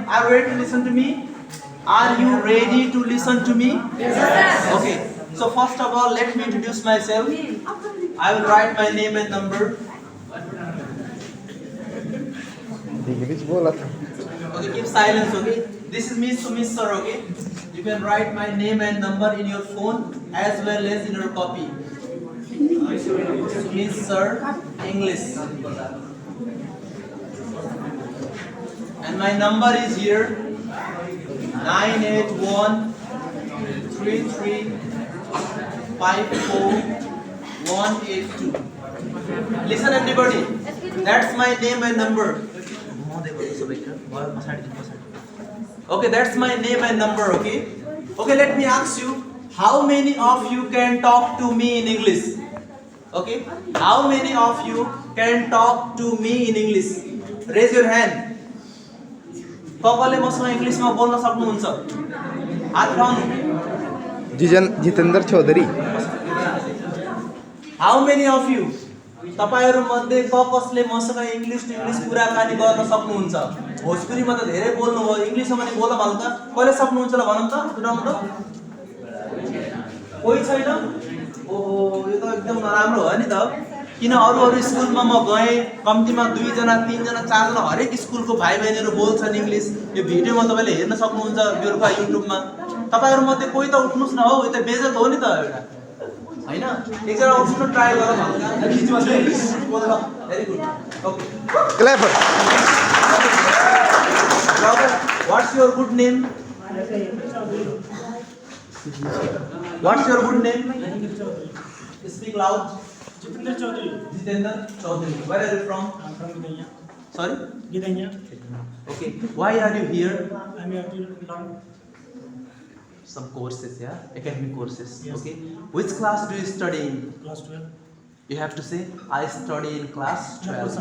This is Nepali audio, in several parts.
Are you ready to listen to me? Are you ready to listen to me? Yes. Okay. So first of all, let me introduce myself. I will write my name and number. Okay, keep silence, okay? This is me, Sumit sir, okay? You can write my name and number in your phone as well as in your copy. Sumit sir, English. And my number is here, 98133548182. Listen everybody, that's my name and number. Okay, that's my name and number, okay? Okay, let me ask you, how many of you can talk to me in English? Okay, how many of you can talk to me in English? Raise your hand. कसले मसँग इङ्ग्लिशमा बोल्न सक्नुहुन्छ? हात उठाउनु. Jitendra Chaudhary. How many of you? तपाईहरु मध्ये कसले मसँग इङ्ग्लिश टु इङ्ग्लिश कुराकानी गर्न सक्नुहुन्छ? भोजपुरीमा त धेरै बोल्नु भयो, इङ्ग्लिशमा पनि बोल्न भन्छ. कसले सक्नुहुन्छ ल भनौं त? उठाउनु त. कोही छैन? ओहो, यो त एकदम नराम्रो हो नि त. किन अरु स्कुलमा म गए, कम्तीमा 2 जना 3 जना 4 जना हरेक स्कुलको भाइ बहिनीहरु बोल्छन् इङ्ग्लिश. यो भिडियोमा तपाईले हेर्न सक्नुहुन्छ बेलुका युट्युबमा. तपाईहरु मध्ये कोही त उठ्नुस् न हौ, यो त बेइज्जत हो नि त एउटा. हैन? एकजना उठ्न ट्राई गरौँ हल्का. Very good. Okay. Clapper. What's your good name? What's your good name? Speak loud. Jitendra Chaudhary. Jitendra Chaudhary. Where are you from? I'm from Gidanya. Sorry? Gidanya. Okay. Why are you here? I'm here to learn Some courses, yeah? Academic courses. Yes. Okay. Which class do you study in? class 12. You have to say, I study in class 12.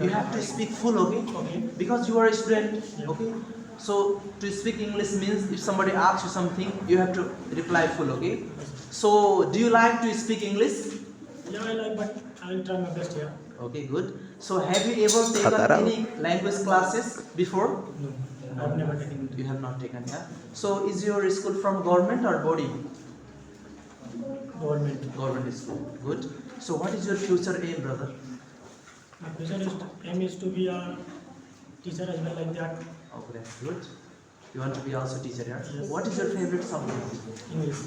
You have to speak full, okay? Okay. Because you are a student, Yeah. okay? So, to speak English means if somebody asks you something, you have to reply full, okay? So, do you like to speak English? Yeah, I like, but I will try my best here. Okay, good. So, have you ever taken any language classes before? No, I've never taken it. You have not taken, yeah? So, is your school from government or body? Government. Government school, good. So, what is your future aim, brother? My aim is to be a teacher as well like that. Okay, that's good. You want to be also teacher, yeah? Yes. What is your favorite subject? English.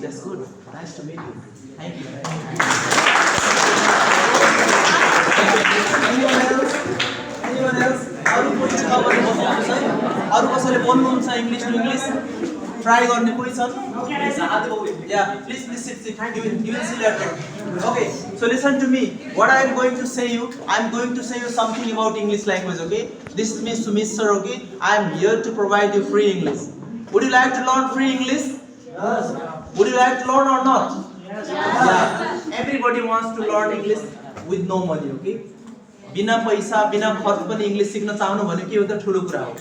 That's good. Nice to meet you. Thank you. Anyone else? Anyone else? अरु कोही छ भने बस्नुहुन्छ है? अरु कसैले बोल्नुहुन्छ इङ्ग्लिश टु इङ्ग्लिश? ट्राई गर्ने कोही छन्? Yeah, please sit. You will see later. Okay, so listen to me. What I am going to say you, I am going to say you something about English language, okay? This is me, Sumit sir, okay? I am here to provide you free English. Would you like to learn free English? Yes. Would you like to learn or not? Yes. Yeah. Everybody wants to learn English with no money, okay? बिना पैसा बिना खर्च पनि इङ्ग्लिश सिक्न चाहनु भने के हो त ठुलो कुरा हो.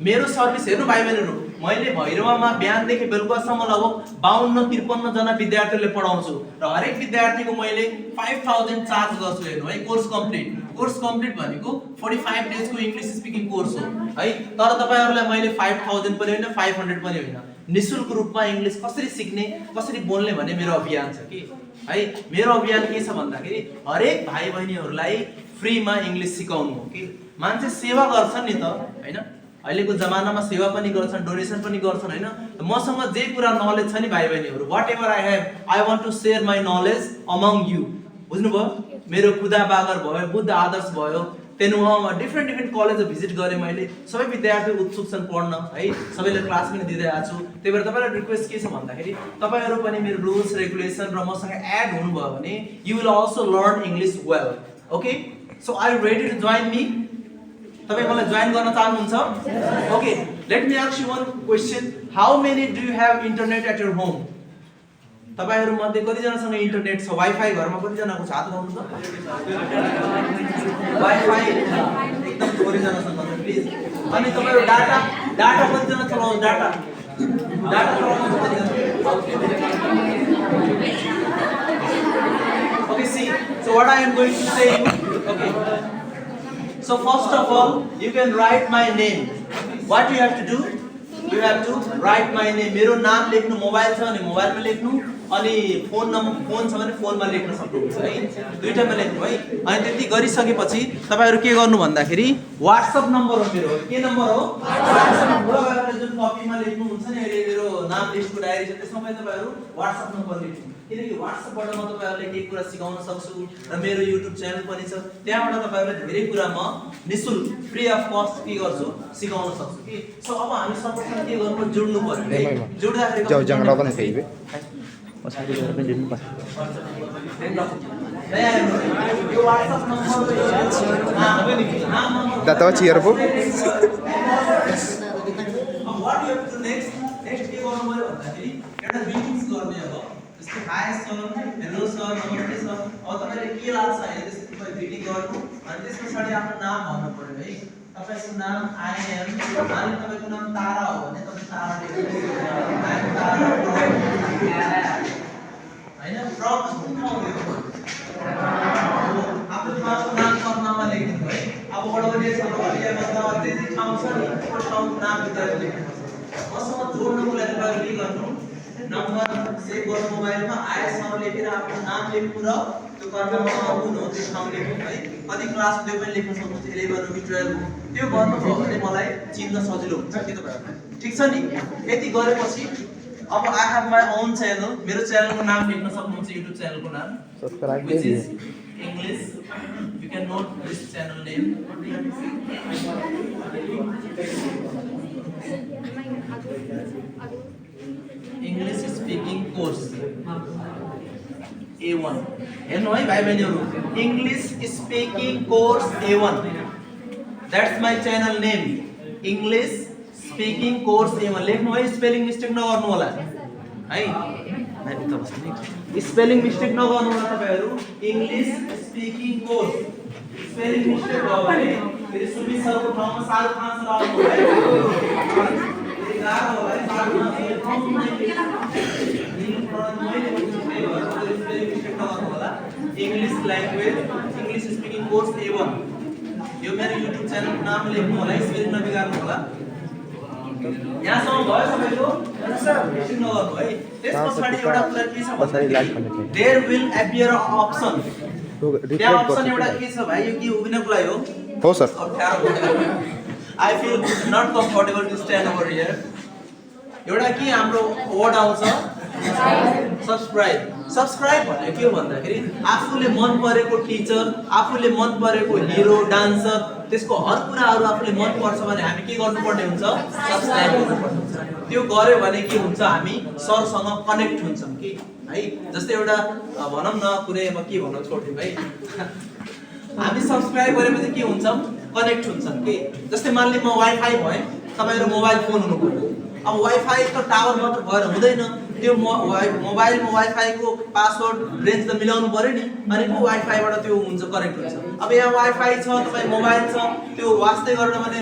मेरो सर्भिस हेर्नु भाइ बहिनीहरु, मैले भैरवामा बिहानदेखि बेलुकासम्म लगभग 52-53 जना विद्यार्थीले पढाउँछु र हरेक विद्यार्थीको मैले 5000 चार्ज गर्छु हेर्नु है. कोर्स कम्प्लिट भनेको 45 डेजको इङ्ग्लिश स्पिकिङ कोर्स हो है. तर तपाईहरुलाई मैले 5000 पनि हैन 500 पनि हैन, निशुल्क रूपमा इङ्ग्लिश कसरी सिक्ने कसरी बोल्ने भन्ने मेरो अभियान छ के है. मेरो अभियान के छ भन्दाखेरि हरेक भाइ बहिनीहरुलाई फ्रीमा इङ्ग्लिश सिकाउनु हो कि. मान्छे सेवा गर्छन् नि त हैन, अहिलेको जमानामा सेवा पनि गर्छन्, डोनेसन पनि गर्छन् हैन. मसँग जे कुरा नलेज छ नि भाइ बहिनीहरु, whatever I have, I want to share my knowledge among you. बुझ्नुभयो? मेरो खुदा बागर भयो, बुद्ध आदर्श भयो, तेनुवामा डिफ्रेन्ट कलेज भिजिट गरेँ मैले. सबै विद्यार्थी उत्सुक छन् पढ्न है, सबैले क्लास पनि दिइरहेको छु. त्यही भएर तपाईलाई रिक्वेस्ट के छ भन्दाखेरि तपाईहरु पनि मेरो रुल्स रेगुलेसन र मसँग एड हुनुभयो भने you will also learn English well. Okay, so are you ready to join me? तपाईं मलाई जोइन गर्न चाहनुहुन्छ? Okay, let me ask you one question. How many do you have internet at your home? तपाईहरु मध्ये कति जनासँग इन्टरनेट छ? वाइफाई घरमा कति जनाको छ? हात उठाउनु त. वाइफाई एकदम थोरै जनासँग छ प्लिज. अनि तपाईहरु डाटा कति जना चलाउनु? डाटा चलाउनु कति जना? Okay, see, so what I am going to say, okay. So first of all, you can write my name. What you have to do? You have to write my name. मेरो नाम लेख्नु, मोबाइल छ भने मोबाइलमा लेख्नु, अनि फोन नम्बर फोन छ भने फोनमा लेख्न सक्नुहुन्छ है, दुईटामा लेख्नु है। अनि त्यति गरिसकेपछि तपाईहरु के गर्नु भन्दाखेरि WhatsApp नम्बर हो मेरो, के नम्बर हो? WhatsApp number. तपाईहरुले जुन कपीमा लेख्नु हुन्छ नि, अहिले मेरो नाम लिस्टको डायरी छ, त्यसमा पनि तपाईहरु WhatsApp नम्बर लेख्नु, किनकि WhatsApp बाट म तपाईहरुलाई केही कुरा सिकाउन सक्छु र मेरो YouTube च्यानल पनि छ, त्यहाँबाट तपाईहरुलाई धेरै कुरा म निशुल्क फ्री अफ कस्ट के गर्छु, सिकाउन सक्छु कि। सो अब हामी सर्वप्रथम के गर्नु, जोड्नु पर्यो। जोड्दाखेरि जाऊ जंगला पनि खाइबे पछाडी गएर पनि जोड्नु पर्छ। यो WhatsApp नम्बर दाता चियर पो what you have to do next के गर्नु पर्यो भन्दाखेरि एउटा ग्रीटिंग्स गर्ने। अब जस्तै हाय सर, हेलो सर, नमस्ते सर। अब तपाईले के लाग्छ हैन, त्यसको तपाईले ग्रीटिङ गर्नु अनि त्यसपछि आफ्नो नाम भन्नु पर्यो है। तपाईको नाम आई एम, अनि तपाईको नाम तारा हो भने तपाई तारा लेख्नु, आई एम तारा हैन, फ्रम कुन ठाउँ लेख्नु, आफ्नो नाम सर्नामा लेख्नु है। अब बडोले छ भने मतलब त्यति ठाउँ छ नि, त्यो ठाउँको नाम भित्र लेख्नु। मसँग जोड्नुको लागि तपाईले के गर्नु, नम्बर सेभ गर्नु मोबाइलमा, आएसम्म लेखेर आफ्नो नाम लेख्नु र त्यो कर्ममा कुन हो त्यो ठाउँ लेख्नु है। कति क्लास त्यो पनि लेख्न सक्नुहुन्छ, 11 हो कि 12 हो, त्यो गर्नुभयो भने मलाई चिन्न सजिलो हुन्छ के तपाईहरुलाई, ठीक छ नि। यति गरेपछि अब I have my own channel, मेरो च्यानलको नाम लेख्न सक्नुहुन्छ, YouTube च्यानलको नाम subscribe which is English. You can note this channel name. English speaking course A1. हेर्नु है भाइ बहिनीहरु, English speaking course A1. That's my channel name. English speaking course A1. लेख्नु है, स्पेलिङ मिस्टेक नगर्नु होला है। स्पेलिङ मिस्टेक नगर्नु होला तपाईहरु। English speaking course spelling mistake भयो भने फेरि सुमित सरको ठाउँमा शाहरुख खान लगाउनु है। फेरि गाह्रो होला है, शाहरुख खान स्पेलिङ मिस्टेक नगर्नु होला। English language English speaking course A1 यो मेरो YouTube च्यानलको नाम लेख्नु होला, स्पेलिङ नबिगार्नु होला। यहाँसम्म भयो सबैको? मिस्टेक नगर्नु है। त्यसपछि एउटा कुरा के छ भन्दाखेरि देयर विल अपियर अप्सन, त्यहाँ अप्सन एउटा के छ भाइ, यो के उभिनको लागि हो sir. I feel not comfortable to stand over here. एउटा के हाम्रो वर्ड आउँछ सब्स्क्राइब। सब्स्क्राइब भनेको के हो भन्दाखेरि आफूले मन परेको टिचर, आफूले मन परेको हिरो, डान्सर, त्यसको हर कुराहरु आफूले मन पर्छ भने हामी के गर्नुपर्ने हुन्छ, सब्स्क्राइब गर्नुपर्ने हुन्छ। त्यो गर्यो भने के हुन्छ, हामी सरसँग कनेक्ट हुन्छौं कि है। जस्तै एउटा भनौं न कुनै म के भन्न छोड्छु भाइ, हामी सब्स्क्राइब गरेपछि के हुन्छौं, कनेक्ट हुन्छौं कि। जस्तै मानले म वाइफाई भए, तपाईहरु मोबाइल फोन हुनु पर्यो। अब वाइफाई त टावर मात्र भएर हुँदैन, त्यो मोबाइलमा वाइफाई को पासवर्ड रेन्ज त मिलाउनु पर्यो नि, अनि को वाइफाई बाट त्यो हुन्छ, कनेक्ट हुन्छ। अब यहाँ वाइफाई छ, तपाई मोबाइल छ, त्यो वास्ते गर्न भने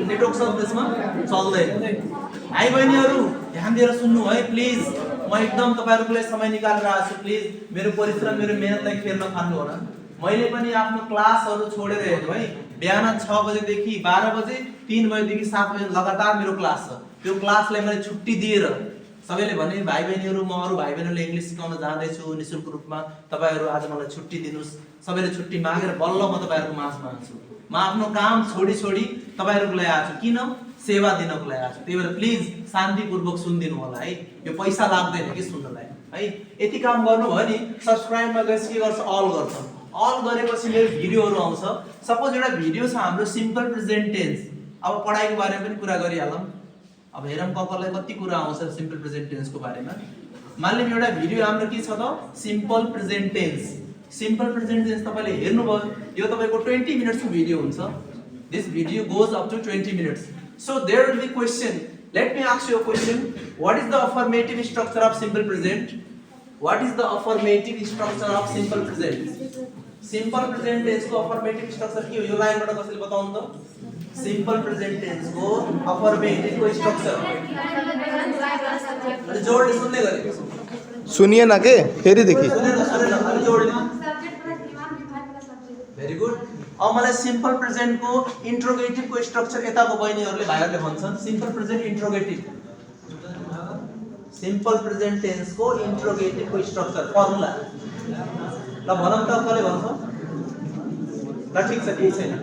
नेटवर्क छ त्यसमा चल्दैन। भाइ बहिनीहरु ध्यान दिएर सुन्नु है प्लिज। म एकदम तपाईहरुको लागि समय निकालेर आएको छु, प्लिज मेरो परिश्रम मेरो मेहनतलाई खेर नखान्नु होला। मैले पनि आफ्नो क्लासहरु छोडेर हेर्नु है, बिहान 6 बजेदेखि 12 बजे, 3 बजेदेखि 7 बजे लगातार मेरो क्लास छ। त्यो क्लासलाई मैले छुट्टी दिएर सबैले भने भाइ बहिनीहरु म अरु भाइ बहिनीहरुले इंग्लिश सिकाउन जाँदै छु निशुल्क रूपमा, तपाईहरु आज मलाई छुट्टी दिनुस्। सबैले छुट्टी मागेर बल्ल म तपाईहरुको माझमा आछु। म आफ्नो काम छोडी तपाईहरुको लागि आछु, किन सेवा दिनको लागि आछु। त्यही भएर प्लिज शान्तिपूर्वक सुनिदिनु होला है, यो पैसा लाग्दैन कि सुन्नलाई है। यति काम गर्नु भयो नि, सब्स्क्राइबमा गएपछि के गर्छ, अल गर्छ। अल गरेपछि मेरो भिडियोहरु आउँछ। सपोज एउटा भिडियो छ हाम्रो सिम्पल प्रेजेन्ट टेन्स, अब पढाइको बारेमा पनि कुरा गरिहालौं। अब हेरौं ककरलाई कति कुरा आउँछ सिम्पल प्रेजेन्ट टेन्स को बारेमा। मानले एउटा भिडियो हाम्रो के छ त, simple present tense. Simple present tense तपाईले हेर्नु भयो, यो तपाईको 20 मिनेट्स को भिडियो हुन्छ। This video goes up to 20 minutes. So there will be question, let me ask you a question, what is the affirmative structure of simple present? What is the affirmative structure of simple present? Simple present tense को अफर्मेटिभ स्ट्रक्चर के हो, यो लाइनबाट कसैले बताउनु त? सिम्पल प्रेजेन्ट टेन्स को अफर्मेटिभ को स्ट्रक्चर अलि जोडले सुन्ने गरे सुनिए ना के फेरि देखि सुनेन अलि जोडले। Very good. अब मलाई सिम्पल प्रेजेन्टको इन्ट्रोगेटिभको स्ट्रक्चर यताको बहिनीहरूले भाइहरूले भन्छन् simple present interrogative simple present टेन्सको इन्ट्रोगेटिभको स्ट्रक्चर फर्मुला ल भनौँ त कसले भन्छ ल ठिक छ केही छैन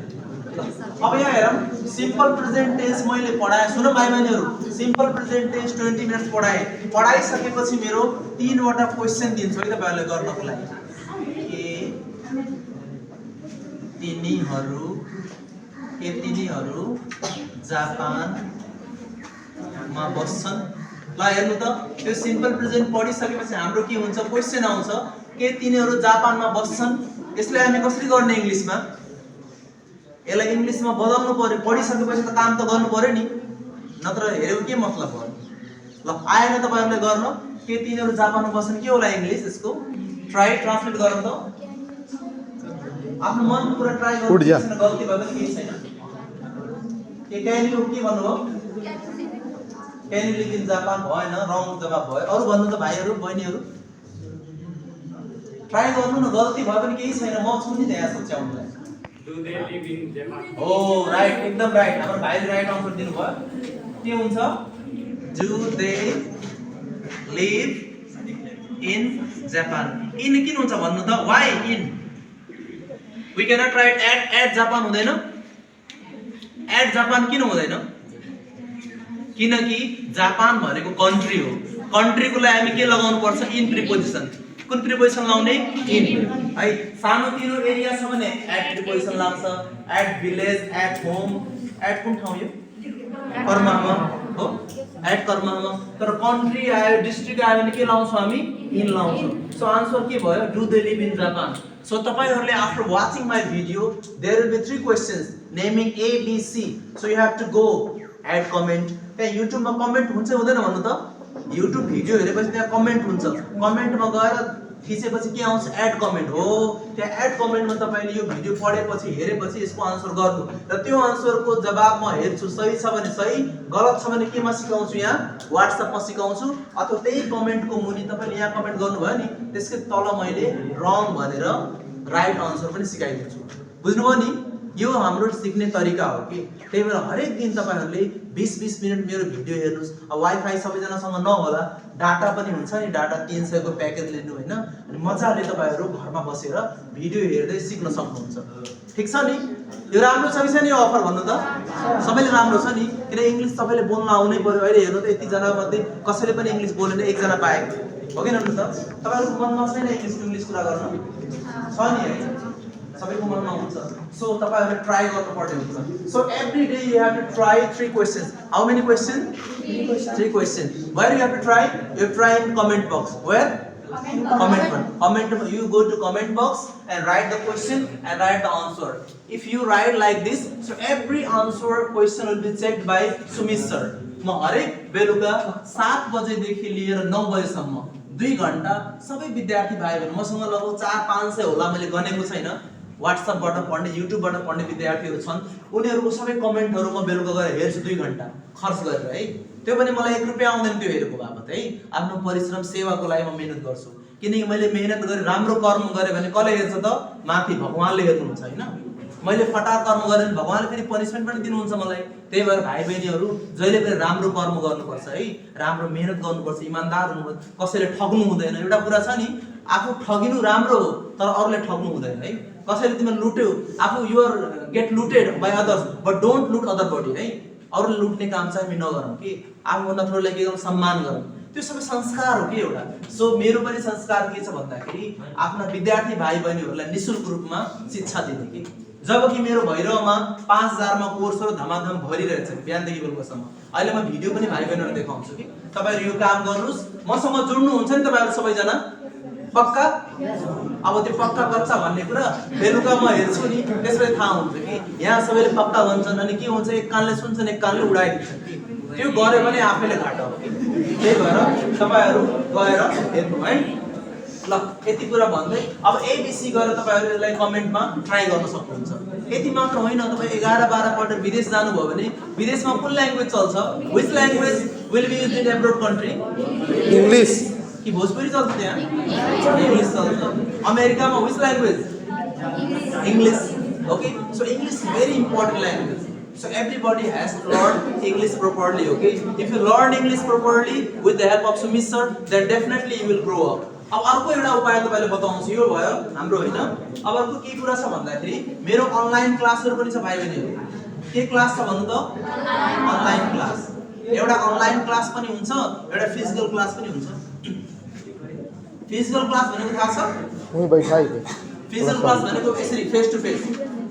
अब यहाँ हेरौँ सिम्पल प्रेजेन्ट टेन्स मैले पढाएँ सुन भाइ बहिनीहरू सिम्पल प्रेजेन्ट टेन्स 20 मिनट्स पढाइसकेपछि मेरो 3वटा क्वेसन दिन्छु है तपाईहरुले गर्नको लागि तिनीहरू जापानमा बस्छन् ल हेर्नु त त्यो सिम्पल प्रेजेन्ट पढिसकेपछि हाम्रो के हुन्छ क्वेसन आउँछ के तिनीहरू जापानमा बस्छन् यसलाई हामी कसरी गर्ने इंग्लिशमा यसलाई इंग्लिशमा बदल्नु पर्यो पढिसकेपछि त काम त गर्नु पर्यो नि नत्र हेर्यो के मतलब हो ल आएन तपाईहरुले गर्न के तिनीहरू जापानमा बस्छन् के होला इंग्लिश यसको ट्राई ट्रान्सलेट गर्न त आफ्नो मन पुरा ट्राई गर्नु गल्ती भयो भने केही छैन के क्यान यु के भन्नु हो can you live in Japan भएन रङ जवाफ भयो अरु भन्नु त भाइहरु बहिनीहरु ट्राई गर्नु न गल्ती भयो भने केही छैन म छु नि त्यहाँ सोच्याउनुलाई Do they live in Japan? Oh, right, एकदम राइट हाम्रो भाइले राइट आन्सर दिनु भयो के हुन्छ Do they live in Japan? In किन हुन्छ भन्नु त why in we cannot write at Japan हुँदैन at Japan किन हुँदैन किनकि जापान भनेको कन्ट्री हो कन्ट्रीको लागि हामी के लगाउनु पर्छ इन प्रिपोजिसन कुन प्रिपोजिसन लाउने इन है सानोतिनो एरिया छ भने एट प्रिपोजिसन लाग्छ at village at home at कुन ठाउँ यो कर्ममा हो एट कर्ममा तर कन्ट्री आयो डिस्ट्रिक्ट आयो भने के लाउँछौं हामी इन लाउँछौं सो आन्सर के भयो do they live in Japan so तपाईहरुले after watching my video there will be 3 questions naming A B C so you have to go and comment त्यहाँ युट्युब मा कमेन्ट हुन्छ हुँदैन भन्नु त युट्युब भिडियो हेरेपछि त्यहाँ कमेन्ट हुन्छ कमेन्टमा गएर थिचेपछि के आउँछ एड कमेन्ट हो त्यहाँ एड कमेन्टमा तपाईले यो भिडियो पढेपछि हेरेपछि यसको आन्सर गर्नु र त्यो आन्सरको जवाब म हेर्छु सही छ भने सही गलत छ भने केमा सिकाउँछु यहाँ व्हाट्सएपमा सिकाउँछु अथवा त्यही कमेन्टको मुनि तपाईले यहाँ कमेन्ट गर्नुभयो नि त्यसकै तल मैले रङ भनेर राइट आन्सर पनि सिकाइदिन्छु बुझ्नुभयो नि यो हाम्रो सिक्ने तरिका हो कि त्यही भएर हरेक दिन तपाईहरुले 20-20 मिनेट मेरो भिडियो हेर्नुस् अब वाइफाई सबैजनासँग नहोला डाटा पनि हुन्छ नि डाटा 300 को प्याकेज लिनु हैन अनि मजाले तपाईहरु घरमा बसेर भिडियो हेर्दै सिक्न सक्नुहुन्छ ठीक छ नि यो राम्रो छ कि छैन यो अफर भन्नु त सबैले राम्रो छ नि किन इंग्लिश सबैले बोल्न आउनै पर्यो अहिले हेर्नु त यति जना मध्ये कसैले पनि इंग्लिश बोलेन एक जना पाए हो कि ननु त तपाईहरुको मनमा छैन इंग्लिश कुरा गर्न छ नि है सबैको मनमा हुन्छ सो तपाईहरुले ट्राई गर्नु पर्ने हुन्छ so every day you have to try 3 questions how many question 3 question where you have to try you try in comment box where comment you go to comment box and write the question and write the answer if you write like this so every answer question will be checked by Sumit sir म हरेक बेलुका 7 बजे देखि लिएर 9 बजे सम्म 2 घण्टा सबै विद्यार्थी भाइहरु मसँग लगभग 400-500 होला मैले गनेको छैन व्हाट्सएपबाट पढ्ने युट्युबबाट पढ्ने विद्यार्थीहरु छन् उनीहरुको सबै कमेन्टहरु म बेलुका गएर हेर्छु 2 घण्टा खर्च गरेर है त्यो पनि मलाई 1 रुपैयाँ आउँदैन त्यो हेरेको बापत है आफ्नो परिश्रम सेवाको लागि म मेहनत गर्छु किनकि मैले मेहनत गरे राम्रो कर्म गरे भने कसले हेर्छ त माथि भगवानले हेर्नुहुन्छ हैन मैले फटा कर्म गरे भने भगवानले फेरि पनिशमेन्ट पनि दिनुहुन्छ मलाई त्यही भएर भाइ बहिनीहरु जहिले पनि राम्रो कर्म गर्नुपर्छ है राम्रो मेहनत गर्नुपर्छ इमानदार हुनुपर्छ कसैले ठग्नु हुँदैन एउटा कुरा छ नि आफू ठगिनु राम्रो हो तर अरूले ठग्नु हुँदैन है कसैले तिमीले लुट्यो आफू you are get looted by others but don't loot other body है अरूले लुट्ने काम चाहिँ हामी नगरौँ कि आफूभन्दा ठुलोलाई के गर्नु सम्मान गरौँ त्यो सबै संस्कार हो कि एउटा सो मेरो पनि संस्कार के छ भन्दाखेरि आफ्ना विद्यार्थी भाइ बहिनीहरूलाई निशुल्क रूपमा शिक्षा दिने कि जबकि मेरो भैरवमा 5000 मा कोर्सहरु धमाधम भरिरहेछ बिहानदेखि बेलुकासम्म अहिले म भिडियो पनि भाइ बहिनीहरुलाई देखाउँछु कि तपाईहरु यो काम गर्नुस् मसँग जोड्नु हुन्छ नि तपाईहरु सबैजना पक्का अब त्यो पक्का गर्छ भन्ने कुरा बेलुका म हेर्छु नि त्यसपछि थाहा हुन्छ कि यहाँ सबैले पक्का भन्छन् अनि के हुन्छ एक कानले सुन्छन् एक कानले उडाइदिन्छन् कि त्यो गरे भने आफैले घाटा हो कि त्यही भएर तपाईहरु गएर हेर्नु है ल यति कुरा भन्दै अब एबीसी गरेर तपाईहरु यसलाई कमेन्टमा ट्राई गर्न सक्नुहुन्छ यति मात्र होइन तपाई 11-12 पल्ट विदेश जानु भयो भने विदेशमा कुन ल्याङ्ग्वेज चल्छ which language will be used in abroad country English कि भोजपुरी चल्छ त्यहाँ इंग्लिश चल्छ अमेरिकामा which language English Okay, so English is very important language. So everybody has to learn English properly. Okay, if you learn English properly with the help of Sumit sir, then definitely you will grow up. अब अर्को एउटा उपाय तपाईले बताउँछु यो भयो हाम्रो हैन अब अर्को के कुरा छ भन्दाखेरि मेरो अनलाइन क्लासहरु पनि छ भाइ बहिनीहरु के क्लास छ भन्नु त अनलाइन क्लास एउटा अनलाइन क्लास पनि हुन्छ एउटा फिजिकल क्लास पनि हुन्छ फिजिकल क्लास भनेको थाहा छ उही बैठाइ फिजिकल क्लास भनेको यसरी फेस टु फेस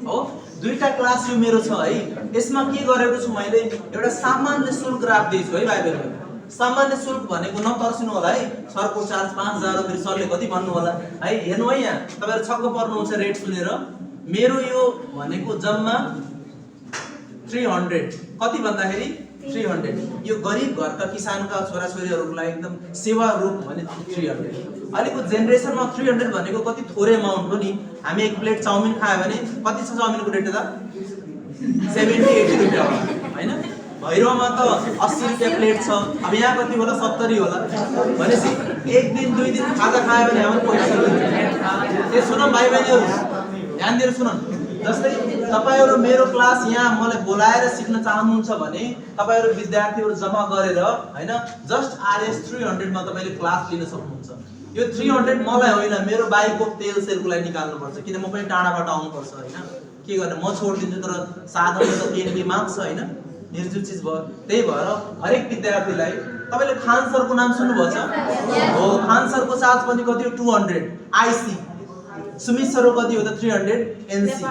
हो दुईटा क्लास यो मेरो छ है यसमा के गरेको छु मैले एउटा सामान्य शुल्क राख्दै छु है भाइ बहिनीहरु सामान्य शुल्क भनेको नतर्सिनु होला है सरको चार्ज 5000 हो फेरि सरले कति भन्नु होला है हेर्नु है यहाँ तपाईहरु छक्क पर्नुहुन्छ रेट सुनेर मेरो यो भनेको जम्मा 300 कति भन्दाखेरि 300 यो गरिब घरका किसानका छोराछोरीहरुलाई एकदम सेवा रूप भने 300 अहिलेको जेनेरेसनमा 300 भनेको कति थोरै अमाउन्ट हो नि हामी एक प्लेट चाउमिन खायो भने कति छ चाउमिनको रेट त 70-80 रुपैयाँ होला हैन भैरवमा त 80 रुपैयाँ प्लेट छ अब यहाँ कति होला 70 होला भनेपछि एक दिन दुई दिन खाजा खायो भने हाम्रो पैसा लाग्छ ए सुन भाइ बहिनीहरु ध्यान दिएर सुन जस्तै तपाईहरु मेरो क्लास यहाँ मलाई बोलाएर सिक्न चाहनुहुन्छ भने तपाईहरु विद्यार्थीहरु जम्मा गरेर हैन जस्ट RS 300 मा तपाईले क्लास लिन सक्नुहुन्छ यो 300 मलाई होइन मेरो बाइकको तेल सेलको लागि निकाल्नु पर्छ किन म पनि टाढाबाट आउनु पर्छ हैन के गर्ने म छोड्दिन्छु तर साधनले त केही माग्छ हैन निर्जुल चीज भयो त्यही भएर हरेक विद्यार्थीलाई तपाईले खान सरको नाम सुन्नुभएको छ हो खान सरको चार्ज पनि कति हो 200 आईसी सुमित सरको कति हो त 300 एनसी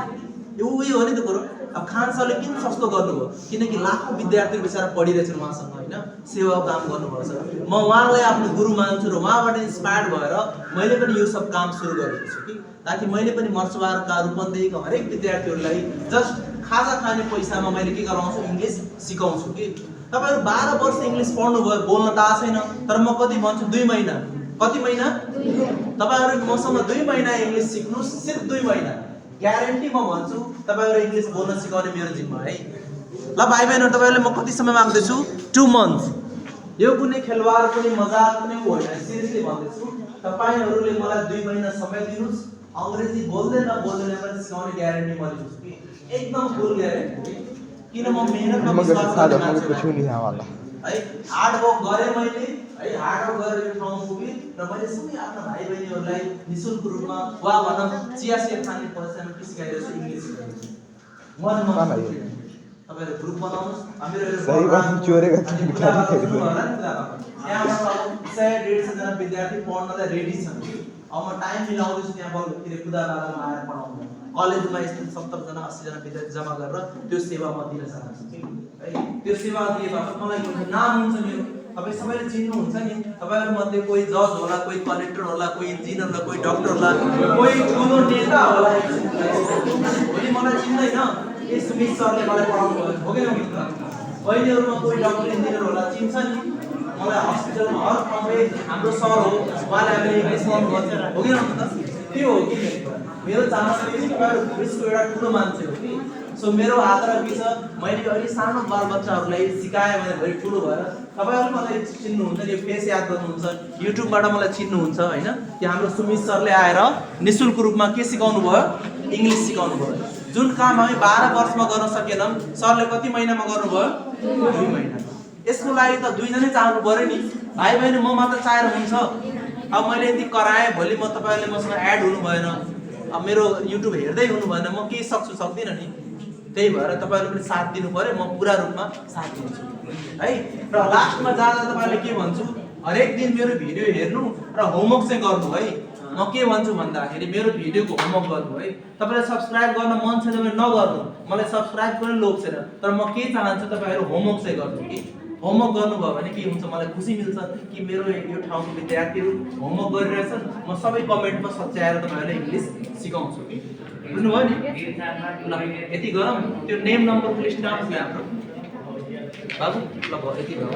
यो उही हो नि त कुरो अब खान सरले किन सस्तो गर्नुभयो किनकि लाखौं विद्यार्थी बिचारा पढिरहेछन् उहाँसँग हैन सेवा काम गर्नुभएको छ म उहाँलाई आफ्नो गुरु मान्छु र उहाँबाट इन्स्पायर्ड भएर मैले पनि यो सब काम सुरु गरेको छु कि ताकि मैले पनि मर्चवारका रूपन्देहीका हरेक विद्यार्थीहरूलाई जस्ट खाजा खाने पैसामा मैले के गराउँछु इंग्लिश सिकाउँछु कि तपाईहरु 12 वर्ष इंग्लिश पढ्नु भयो बोल्न त आछ छैन तर म कति भन्छु 2 महिना कति महिना तपाईहरु मसँग 2 महिना इंग्लिश सिक्नु सिर्फ 2 महिना ग्यारेन्टी म भन्छु तपाईहरु इंग्लिश बोल्न सिकाउने मेरो जिम्मा है ल भाइ बहिनीहरु तपाईहरुले म कति समय माग्दै छु 2 मन्थ्स यो कुनै खेलवाड कुनै मजाक कुनै होइन सिरियसली भन्दै छु तपाईहरुले मलाई 2 महिना समय दिनुस् अंग्रेजी बोल्दै नबोल्दै पनि सिकाउने ग्यारेन्टी म दिन्छु कि एकदम फुल ग्यारेन्टी किन म मेहनतमा विश्वास गर्ने मान्छे है हार्ड वर्क गरे मैले है हार्ड वर्क गरेर यो ठाउँ पुगे र मैले सबै आफ्ना भाइ बहिनीहरुलाई निशुल्क रूपमा वा भनम चिया खाने पैसामा के सिकाइरहेछु इंग्लिश तपाईहरु ग्रुप बनाउनुस् हाम्रो सही बात चोरेको यहाँबाट 100-150 जना विद्यार्थी पढ्नलाई रेडी छन् अब म टाइम मिलाउँदैछु त्यहाँ बल्किरे कुदाबादामा आएर पढाउनु कलेजमा यस्तो 70 जना 80 जना विद्यार्थी जम्मा गरेर त्यो सेवा म दिन चाहन्छु है त्यो सेवा दिएपछि मलाई नाम हुन्छ मेरो तपाई सबैले चिन्नु हुन्छ नि तपाईहरु मध्ये कोही जज होला कोही कलेक्टर होला कोही इन्जिनियर होला कोही डाक्टर होला कोही ठुलो नेता होला भोलि मलाई चिन्दैन ए सुमित सरले मलाई पढाउनु भयो हो कि मित्र बहिनीहरुमा कोही डाक्टर इन्जिनियर होला चिन्छ नि मलाई हस्पिटलमा हर ठाउँमा हाम्रो सर हो उहाँले हामीले इङ्ग्लिस पढाउनु गर्छ हो कि त त्यो हो कि मेरो चाहना के छ तपाईहरु यसको एउटा ठुलो मान्छे हो कि सो मेरो आग्रह के छ मैले अलि सानो बालबच्चाहरुलाई सिकाए भने भरि ठुलो भएर तपाईहरु मलाई चिन्नुहुन्छ नि फेस याद गर्नुहुन्छ युट्युबबाट मलाई चिन्नुहुन्छ हैन कि हाम्रो सुमित सरले आएर निशुल्क रूपमा के सिकाउनु भयो इङ्ग्लिस सिकाउनु भयो जुन काम हामी 12 वर्षमा गर्न सकेनौं सरले कति महिनामा गर्नुभयो 2 महिना यसको लागि त दुई जनै चाहनु पर्यो नि भाइ बहिनी म मात्र चाहेर हुन्छ अब मैले यति कराए भोलि म तपाईहरुले मसँग एड हुनु भएन अब मेरो युट्युब हेर्दै हुनु भएन म के सक्छु सक्दिन नि त्यही भएर तपाईहरुले पनि साथ दिनु पर्यो म पूरा रूपमा साथ दिन्छु है र लास्टमा जाँदा तपाईहरुले के भन्छु हरेक दिन मेरो भिडियो हेर्नु र होमवर्क चाहिँ गर्नु है म के भन्छु भन्दाखेरि मेरो भिडियोको होमवर्क गर्नु है तपाईले सब्स्क्राइब गर्न मन छैन भने नगर्नु मलाई सब्स्क्राइब गर्न लोभ छैन तर म के चाहन्छु तपाईहरु होमवर्क चाहिँ गर्नु कि होमवर्क गर्नुभयो भने के हुन्छ मलाई खुसी मिल्छ कि मेरो यो ठाउँको विद्यार्थीहरु होमवर्क गरिरहेछन् म सबै कमेन्टमा सच्याएर तपाईहरुलाई इङ्ग्लिश सिकाउँछु कि बुझ्नुभयो नि ल यति गरौँ त्यो नेम नम्बरको लिस्ट आउँछ हाम्रो बाबु ल यति भयो